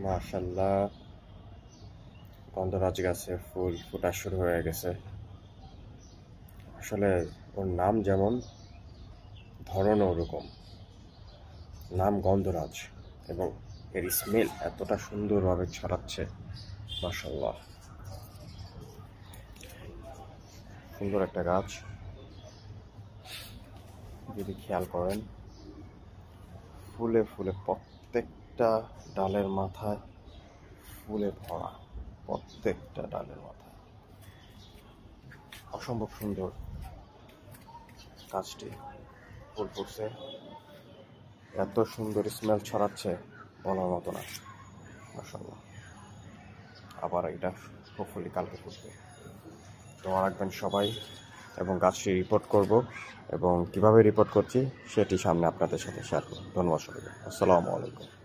মাশাআল্লাহ, গন্ধরাজ গাছে ফুল ফোটা শুরু হয়ে গেছে। আসলে ওর নাম যেমন, ধরনও ওরকম। নাম গন্ধরাজ এবং এর স্মেল এতটা সুন্দরভাবে ছড়াচ্ছে। মাশাআল্লাহ, সুন্দর একটা গাছ। যদি খেয়াল করেন, ফুলে ফুলে প্রত্যেকটা ডালের মাথায় ফুলে ভরা, প্রত্যেকটা ডালের মাথায়। অসম্ভব সুন্দর গাছটি, ফুল ফুটছে, এত সুন্দর স্মেল ছড়াচ্ছে বলার মতো না। মাশাআল্লাহ, আবার এটা হোপফুলি কালকে ফুটবে। দোয়া রাখবেন সবাই, এবং গাছটি রিপোর্ট করব, এবং কিভাবে রিপোর্ট করছি সেটি সামনে আপনাদের সাথে শেয়ার করব। ধন্যবাদ সবাইকে। আসসালামু আলাইকুম।